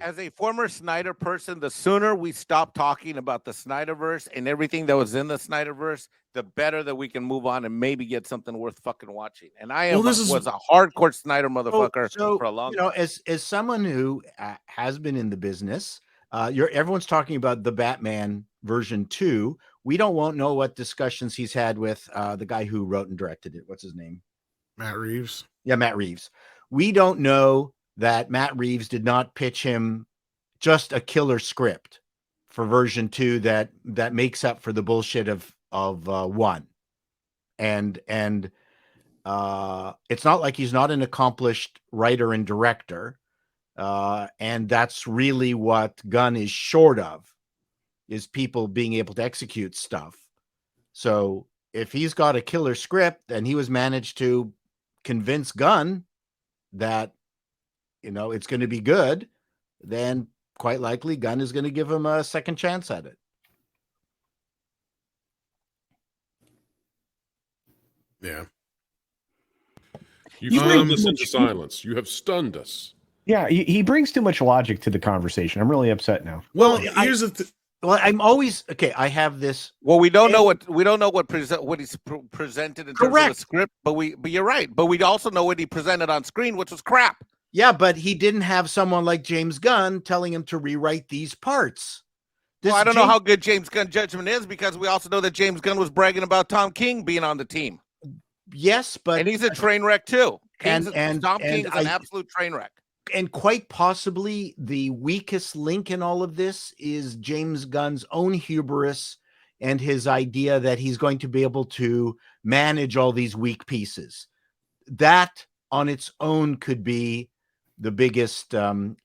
as a former Snyder person, the sooner we stop talking about the Snyderverse and everything that was in the Snyderverse, the better that we can move on and maybe get something worth fucking watching. And I was a hardcore Snyder motherfucker for a long time. As someone who has been in the business, everyone's talking about the Batman version 2. We won't know what discussions he's had with the guy who wrote and directed it. What's his name? Matt Reeves. Yeah, Matt Reeves. We don't know that Matt Reeves did not pitch him just a killer script for version 2 that makes up for the bullshit of 1. And it's not like he's not an accomplished writer and director. And that's really what Gunn is short of, is people being able to execute stuff. So if he's got a killer script and he was managed to convince Gunn that, it's going to be good, then quite likely Gunn is going to give him a second chance at it. Yeah. You stunned us into silence. You have stunned us. Yeah, he brings too much logic to the conversation. I'm really upset now. Well, here's the Well, I'm always okay. I have this. Well, we don't know what he's presented in terms of the script, but you're right. But we also know what he presented on screen, which was crap. Yeah, but he didn't have someone like James Gunn telling him to rewrite these parts. Well, I don't know how good James Gunn judgment is, because we also know that James Gunn was bragging about Tom King being on the team. Yes, and he's a train wreck too. And Tom King is an absolute train wreck. And quite possibly the weakest link in all of this is James Gunn's own hubris and his idea that he's going to be able to manage all these weak pieces. That on its own could be the biggest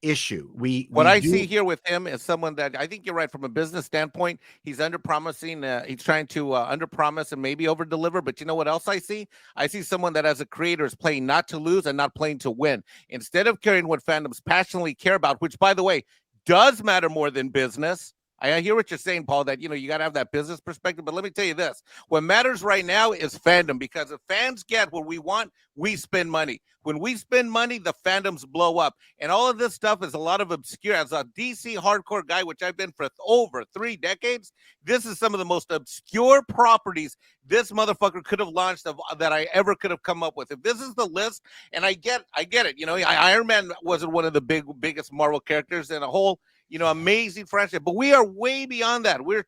issue. What I see here with him is someone that I think you're right from a business standpoint. He's under promising. He's trying to under promise and maybe over deliver. But you know what else I see? I see someone that as a creator is playing not to lose and not playing to win. Instead of caring what fandoms passionately care about, which by the way does matter more than business. I hear what you're saying, Paul, that, you got to have that business perspective. But let me tell you this. What matters right now is fandom, because if fans get what we want, we spend money. When we spend money, the fandoms blow up. And all of this stuff is a lot of obscure. As a DC hardcore guy, which I've been for over 3 decades, this is some of the most obscure properties this motherfucker could have launched that I ever could have come up with. If this is the list, and I get it. Ironman wasn't one of the biggest Marvel characters in a whole amazing franchise, but we are way beyond that. We're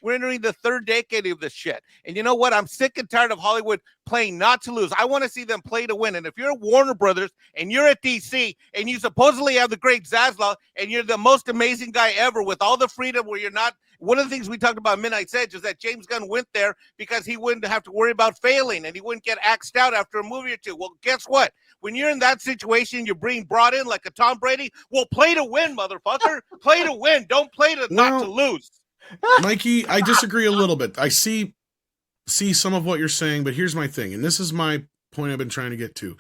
entering the 3rd decade of this shit. And you know what? I'm sick and tired of Hollywood playing not to lose. I want to see them play to win. And if you're Warner Brothers and you're at DC and you supposedly have the great Zaslav and you're the most amazing guy ever with all the freedom where you're not, one of the things we talked about Midnight's Edge is that James Gunn went there because he wouldn't have to worry about failing and he wouldn't get axed out after a movie or two. Well, guess what? When you're in that situation, you're being brought in like a Tom Brady. Well, play to win, motherfucker. Play to win. Don't play to not to lose. Mikey, I disagree a little bit. I see some of what you're saying, but here's my thing, and this is my point I've been trying to get to.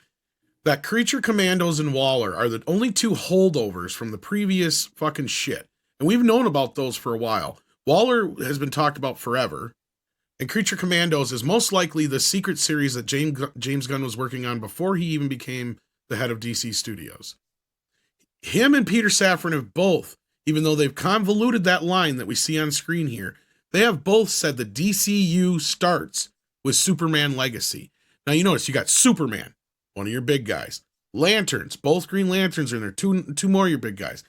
That Creature Commandos and Waller are the only 2 holdovers from the previous fucking shit. And we've known about those for a while. Waller has been talked about forever. And Creature Commandos is most likely the secret series that James Gunn was working on before he even became the head of DC Studios. Him and Peter Safran have both, even though they've convoluted that line that we see on screen here, they have both said the DCU starts with Superman Legacy. Now you notice you got Superman, one of your big guys. Lanterns, both Green Lanterns are in there, two more of your big guys.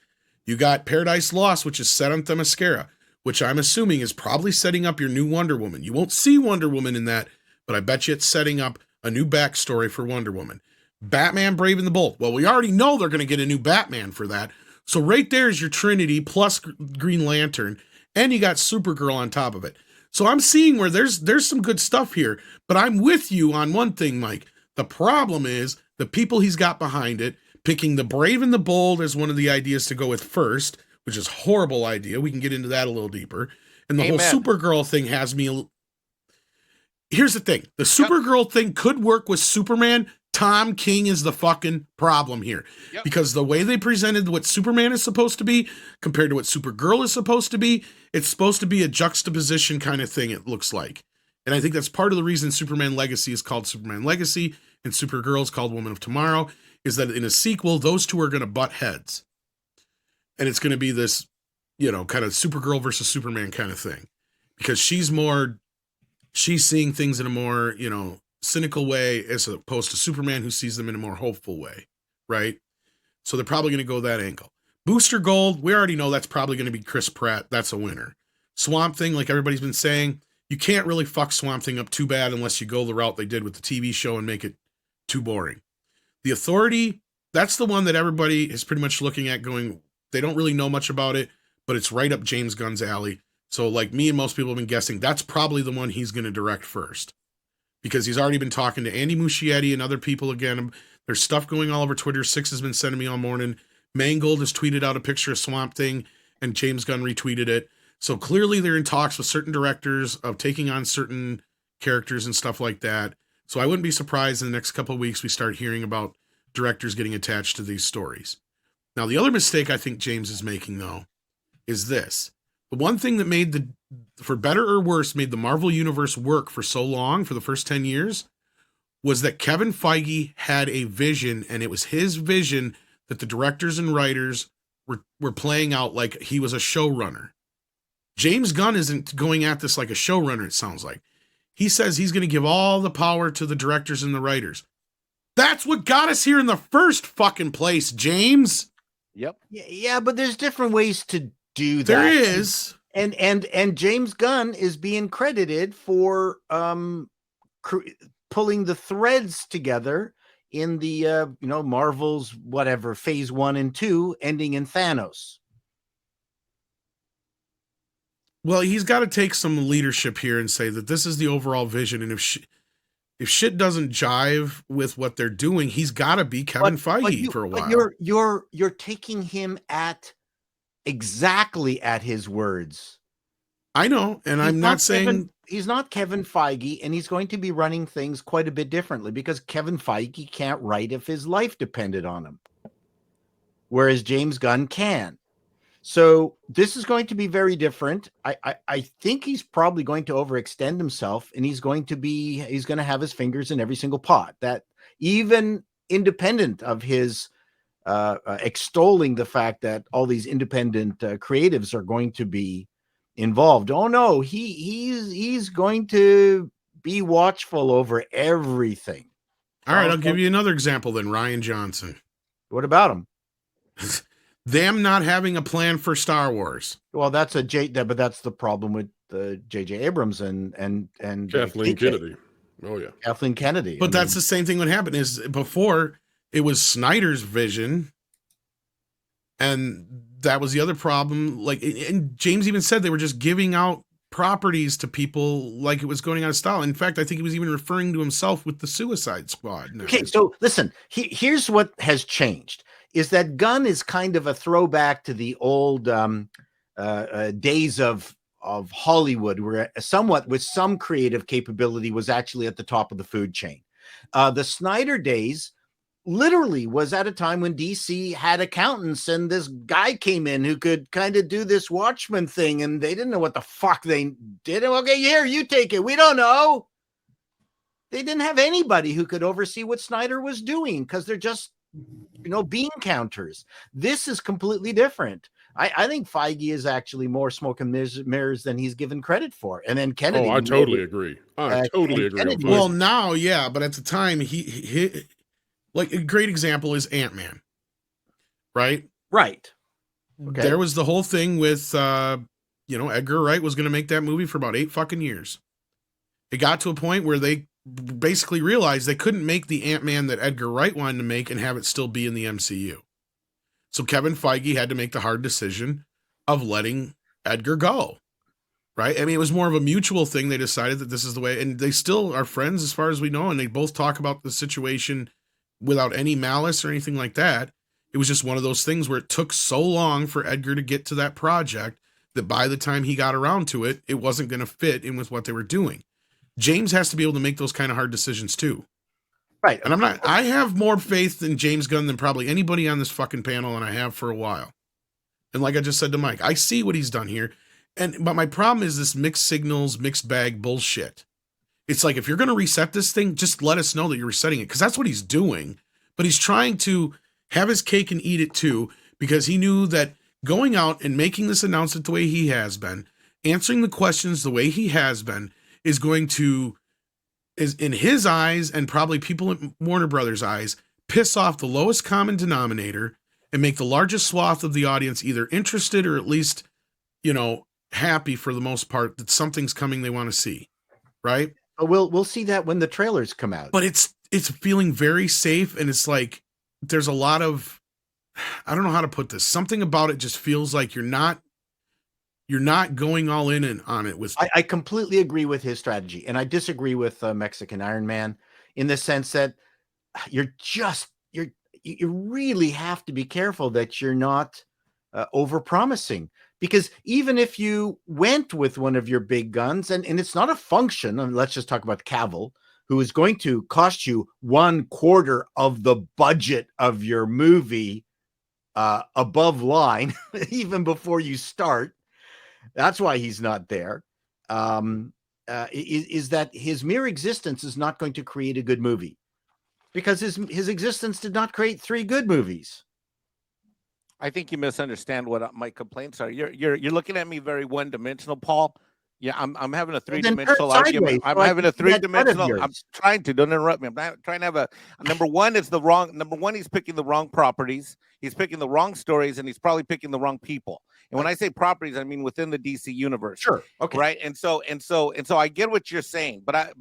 You got Paradise Lost, which is set on Themyscira, which I'm assuming is probably setting up your new Wonder Woman. You won't see Wonder Woman in that, but I bet you it's setting up a new backstory for Wonder Woman. Batman Brave and the Bold. Well, we already know they're going to get a new Batman for that. So right there is your Trinity plus Green Lantern, and you got Supergirl on top of it. So I'm seeing where there's some good stuff here, but I'm with you on one thing, Mike. The problem is the people he's got behind it, picking the Brave and the Bold as one of the ideas to go with first, which is a horrible idea. We can get into that a little deeper. And the whole Supergirl thing has me... Here's the thing. The Supergirl thing could work with Superman. Tom King is the fucking problem here. Yep. Because the way they presented what Superman is supposed to be compared to what Supergirl is supposed to be, it's supposed to be a juxtaposition kind of thing, it looks like. And I think that's part of the reason Superman Legacy is called Superman Legacy and Supergirl is called Woman of Tomorrow, is that in a sequel, those two are going to butt heads. and it's going to be this, kind of Supergirl versus Superman kind of thing, because she's seeing things in a more, cynical way as opposed to Superman, who sees them in a more hopeful way, right? So they're probably going to go that angle. Booster Gold, we already know that's probably going to be Chris Pratt. That's a winner. Swamp Thing, like everybody's been saying, you can't really fuck Swamp Thing up too bad unless you go the route they did with the TV show and make it too boring. The Authority, that's the one that everybody is pretty much looking at going, they don't really know much about it, but it's right up James Gunn's alley. So like me and most people have been guessing, that's probably the one he's going to direct first, because he's already been talking to Andy Muschietti and other people again. There's stuff going all over Twitter. Six has been sending me all morning. Mangold has tweeted out a picture of Swamp Thing, and James Gunn retweeted it. So clearly they're in talks with certain directors of taking on certain characters and stuff like that. So I wouldn't be surprised in the next couple of weeks we start hearing about directors getting attached to these stories. Now, the other mistake I think James is making, though, is this. The one thing that for better or worse, made the Marvel Universe work for so long, for the first 10 years, was that Kevin Feige had a vision, and it was his vision that the directors and writers were playing out like he was a showrunner. James Gunn isn't going at this like a showrunner, it sounds like. He says he's going to give all the power to the directors and the writers. That's what got us here in the first fucking place, James. Yep. Yeah, but there's different ways to do that. There is. And James Gunn is being credited for pulling the threads together in the Marvel's whatever phase 1 and 2 ending in Thanos. Well, he's got to take some leadership here and say that this is the overall vision, and if shit doesn't jive with what they're doing, he's got to be Kevin Feige for a while. But you're taking him exactly at his words. I know, and I'm not saying he's not Kevin Feige, and he's going to be running things quite a bit differently, because Kevin Feige can't write if his life depended on him, whereas James Gunn can. So this is going to be very different. I think he's probably going to overextend himself, and he's going to have his fingers in every single pot, that even independent of his extolling the fact that all these independent creatives are going to be involved. Oh no, he's going to be watchful over everything. All right, I'll give you another example then. Rian Johnson. What about him? Them not having a plan for Star Wars. Well, but that's the problem with J.J. Abrams and Kathleen Kennedy. Oh yeah, Kathleen Kennedy. But that's the same thing. What happened is before it was Snyder's vision, and that was the other problem. Like, and James even said they were just giving out properties to people like it was going out of style. In fact, I think he was even referring to himself with the Suicide Squad. Now. Okay, so listen, here's what has changed. Is that Gunn is kind of a throwback to the old days of Hollywood, where somewhat with some creative capability was actually at the top of the food chain. The Snyder days literally was at a time when DC had accountants, and this guy came in who could kind of do this Watchmen thing, and they didn't know what the fuck they did. Okay, here, you take it. We don't know. They didn't have anybody who could oversee what Snyder was doing, because they're just bean counters. This is completely different. I think Feige is actually more smoke and mirrors than he's given credit for. And then Kennedy. Oh, I totally agree. I totally agree. Kennedy, well, now, yeah, but at the time, he like a great example is Ant-Man, right? Right. Okay. There was the whole thing with, Edgar Wright was going to make that movie for about 8 fucking years. It got to a point where they basically realized they couldn't make the Ant-Man that Edgar Wright wanted to make and have it still be in the MCU. So Kevin Feige had to make the hard decision of letting Edgar go, right? I mean, it was more of a mutual thing. They decided that this is the way, and they still are friends as far as we know, and they both talk about the situation without any malice or anything like that. It was just one of those things where it took so long for Edgar to get to that project that by the time he got around to it, it wasn't going to fit in with what they were doing. James has to be able to make those kind of hard decisions too. Right. And I have more faith in James Gunn than probably anybody on this fucking panel, and I have for a while. And like I just said to Mike, I see what he's done here. But my problem is this mixed signals, mixed bag bullshit. It's like, if you're going to reset this thing, just let us know that you're resetting it. Because that's what he's doing. But he's trying to have his cake and eat it too, because he knew that going out and making this announcement the way he has been, answering the questions the way he has been, is going to, is in his eyes and probably people in Warner Brothers' eyes, piss off the lowest common denominator and make the largest swath of the audience either interested or at least, happy for the most part that something's coming they want to see. Right? But we'll see that when the trailers come out. But it's feeling very safe, and it's like there's a lot of, I don't know how to put this. Something about it just feels like you're not going all in on it with. I completely agree with his strategy, and I disagree with Mexican Iron Man in the sense that you really have to be careful that you're not over-promising, because even if you went with one of your big guns and it's not a function, and let's just talk about Cavill, who is going to cost you 1/4 of the budget of your movie above line, even before you start. That's why he's not there. Is that his mere existence is not going to create a good movie, because his existence did not create 3 good movies. I think you misunderstand what my complaints are. You're looking at me very one-dimensional, Paul. Yeah, I'm having a 3-dimensional argument. I'm having a 3-dimensional. I'm trying to, don't interrupt me. I'm not trying to have a number one. It's the wrong number one. He's picking the wrong properties. He's picking the wrong stories, and he's probably picking the wrong people. And when I say properties, I mean within the DC universe. Sure. Okay. Right. And so I get what you're saying, but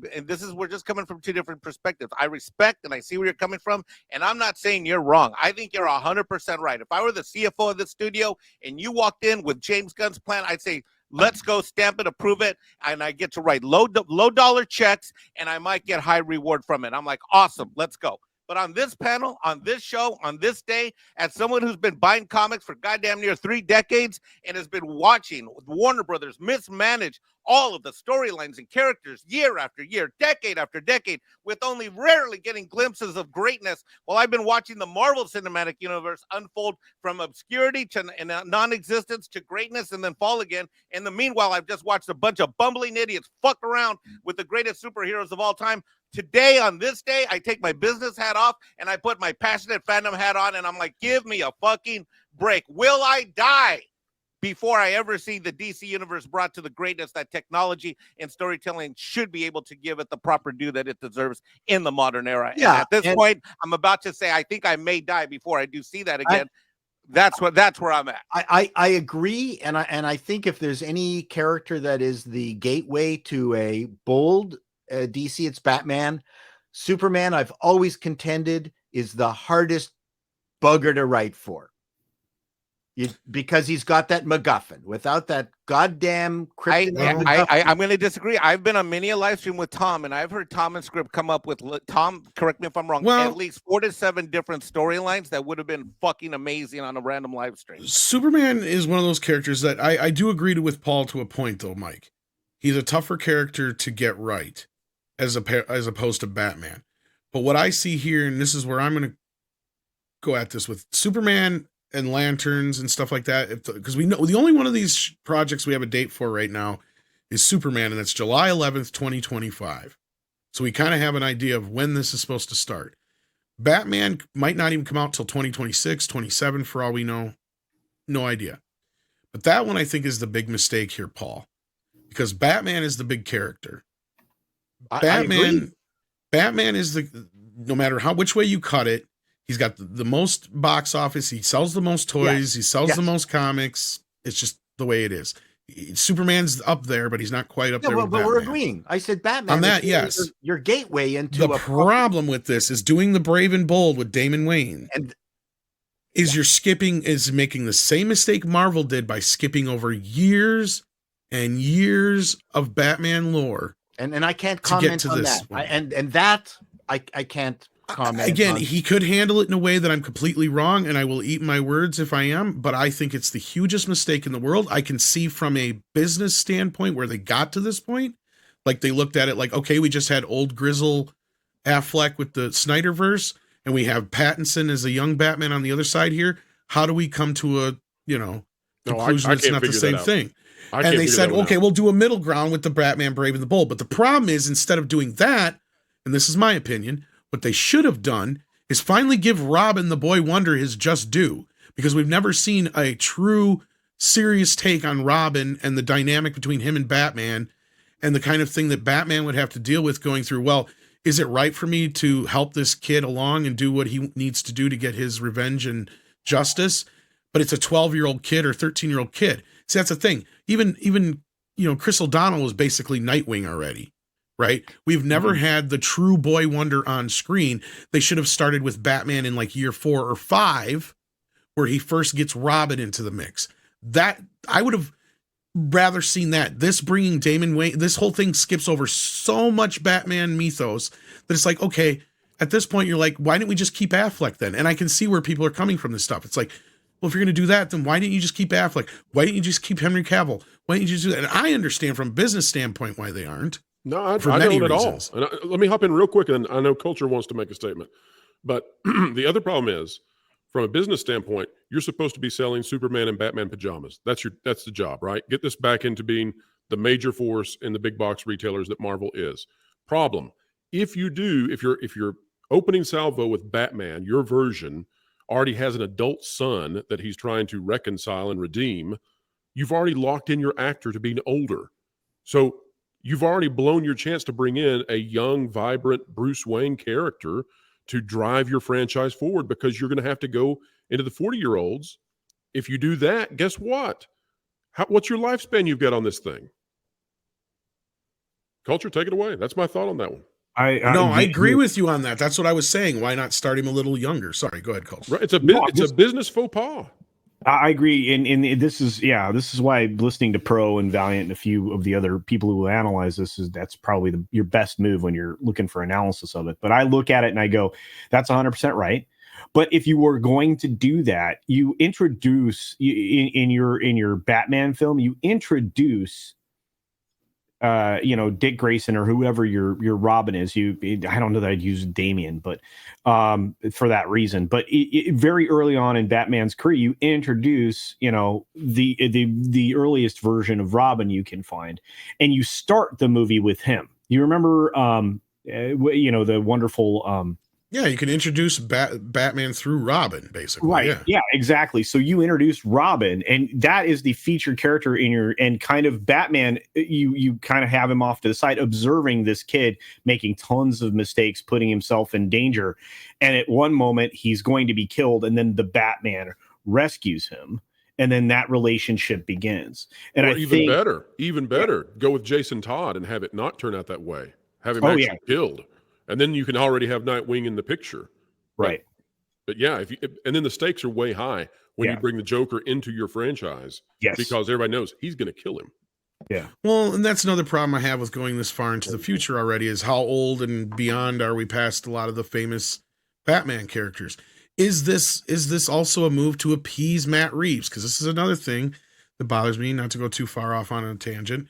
we're just coming from 2 different perspectives. I respect and I see where you're coming from, and I'm not saying you're wrong. I think you're 100% right. If I were the CFO of the studio and you walked in with James Gunn's plan, I'd say, let's go, stamp it, approve it, and I get to write low dollar checks, and I might get high reward from it. I'm like, awesome, let's go. But on this panel, on this show, on this day, as someone who's been buying comics for goddamn near 3 decades and has been watching Warner Brothers mismanage all of the storylines and characters year after year, decade after decade, with only rarely getting glimpses of greatness, while I've been watching the Marvel Cinematic Universe unfold from obscurity to non-existence to greatness and then fall again. In the meanwhile, I've just watched a bunch of bumbling idiots fuck around with the greatest superheroes of all time. Today, on this day, I take my business hat off and I put my passionate fandom hat on, and I'm like, give me a fucking break. Will I die before I ever see the DC universe brought to the greatness that technology and storytelling should be able to give it the proper due that it deserves in the modern era? Yeah. And at this point, I'm about to say I think I may die before I do see that again. That's where I'm at. I agree, and I think if there's any character that is the gateway to a bold DC, it's Batman. Superman, I've always contended, is the hardest bugger to write for. Because he's got that MacGuffin. Without that goddamn kryptonite, I'm going to disagree. I've been on many a live stream with Tom, and I've heard Tom and Script come up with, Tom, correct me if I'm wrong, at least 4 to 7 different storylines that would have been fucking amazing on a random live stream. Superman is one of those characters that I do agree with Paul to a point, though, Mike. He's a tougher character to get right as opposed to Batman. But what I see here, and this is where I'm going to go at this with Superman and lanterns and stuff like that, because we know the only one of these projects we have a date for right now is Superman, and that's July 11th, 2025. So we kind of have an idea of when this is supposed to start. Batman might not even come out till 2026, 27 for all we know. No idea. But that one I think is the big mistake here, Paul, because Batman is the big character. Batman is no matter which way you cut it, he's got the most box office. He sells the most toys. He sells the most comics. It's just the way it is. Superman's up there, but he's not quite up there. But we're agreeing. I said Batman on that. Yes, your gateway into the problem with this is doing the Brave and Bold with Damon Wayne, and is making the same mistake Marvel did by skipping over years and years of Batman lore. And I can't comment on that. I can't comment. Again, he could handle it in a way that I'm completely wrong, and I will eat my words if I am, but I think it's the hugest mistake in the world. I can see from a business standpoint where they got to this point. Like they looked at it like, okay, we just had old grizzle Affleck with the Snyderverse, and we have Pattinson as a young Batman on the other side here. How do we come to a, conclusion that's not the same thing? And they said, okay, we'll do a middle ground with the Batman Brave and the Bold. But the problem is, instead of doing that, and this is my opinion, what they should have done is finally give Robin the Boy Wonder his just due because we've never seen a true serious take on Robin and the dynamic between him and Batman and the kind of thing that Batman would have to deal with going through. Well, is it right for me to help this kid along and do what he needs to do to get his revenge and justice? But it's a 12-year-old kid or 13-year-old kid. See, that's the thing. Even Chris O'Donnell was basically Nightwing already, right? We've never had the true boy wonder on screen. They should have started with Batman in like year 4 or 5, where he first gets Robin into the mix. That I would have rather seen that. This bringing Damon Wayne, this whole thing skips over so much Batman mythos that it's like, okay, at this point you're like, why didn't we just keep Affleck then? And I can see where people are coming from this stuff. It's like, well, if you're going to do that, then why didn't you just keep Affleck? Why didn't you just keep Henry Cavill? Why didn't you just do that? And I understand from a business standpoint why they aren't. No, I for many don't at all. reasons. And let me hop in real quick, and I know Culture wants to make a statement. But the other problem is, from a business standpoint, you're supposed to be selling Superman and Batman pajamas. That's the job, right? Get this back into being the major force in the big box retailers that Marvel is. Problem: if your opening salvo with Batman, your version already has an adult son that he's trying to reconcile and redeem, you've already locked in your actor to being older. So you've already blown your chance to bring in a young, vibrant Bruce Wayne character to drive your franchise forward, because you're going to have to go into the 40-year-olds. If you do that, guess what? What's your lifespan you've got on this thing? Culture, take it away. That's my thought on that one. I agree with you on that. That's what I was saying. Why not start him a little younger? Sorry, go ahead, Culture. Right. It's a business faux pas. I agree, and this is why listening to Pro and Valiant and a few of the other people who analyze that's probably your best move when you're looking for analysis of it. But I look at it and I go, that's 100% right. But if you were going to do that, you introduce in your Batman film, you introduce Dick Grayson or whoever your Robin is. I don't know that I'd use Damian, but for that reason. But very early on in Batman's career, you introduce the earliest version of Robin you can find, and you start the movie with him. You remember the wonderful. Yeah, you can introduce Batman through Robin, basically. Right. Yeah, exactly. So you introduce Robin, and that is the featured character and kind of Batman. You kind of have him off to the side, observing this kid making tons of mistakes, putting himself in danger. And at one moment, he's going to be killed, and then the Batman rescues him. And then that relationship begins. And even better, go with Jason Todd and have it not turn out that way. Have him killed. And then you can already have Nightwing in the picture. Right. But yeah, and then the stakes are way high when you bring the Joker into your franchise. Yes. Because everybody knows he's going to kill him. Yeah. Well, and that's another problem I have with going this far into the future already, is how old and beyond are we past a lot of the famous Batman characters? Is this also a move to appease Matt Reeves? Because this is another thing that bothers me, not to go too far off on a tangent,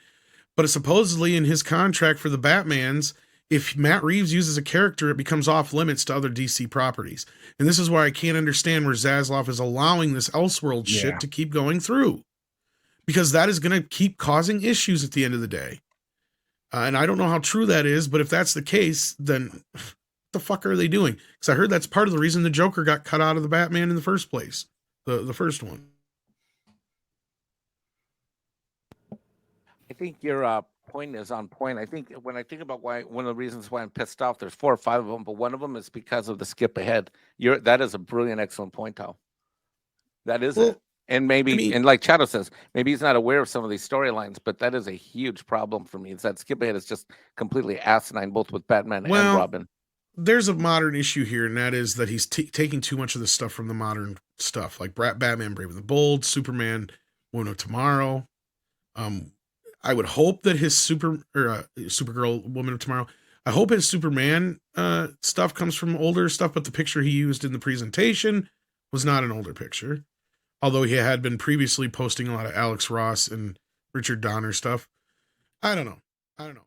but it's supposedly in his contract for the Batmans, if Matt Reeves uses a character, it becomes off limits to other DC properties. And this is why I can't understand where Zaslav is allowing this Elseworlds shit to keep going through. Because that is going to keep causing issues at the end of the day. And I don't know how true that is, but if that's the case, then what the fuck are they doing? Because I heard that's part of the reason the Joker got cut out of the Batman in the first place. The first one. I think your point is on point. I think when I think about why, one of the reasons why I'm pissed off, there's 4 or 5 of them, but one of them is because of the skip ahead. That is a brilliant, excellent point, Tal. That is it. And maybe, and like Chato says, maybe he's not aware of some of these storylines, but that is a huge problem for me. It's that skip ahead is just completely asinine, both with Batman and Robin. There's a modern issue here, and that is that he's taking too much of the stuff from the modern stuff, like Batman, Brave and the Bold, Superman, Woman of Tomorrow. I would hope that his Supergirl, Woman of Tomorrow, I hope his Superman stuff comes from older stuff, but the picture he used in the presentation was not an older picture. Although he had been previously posting a lot of Alex Ross and Richard Donner stuff. I don't know.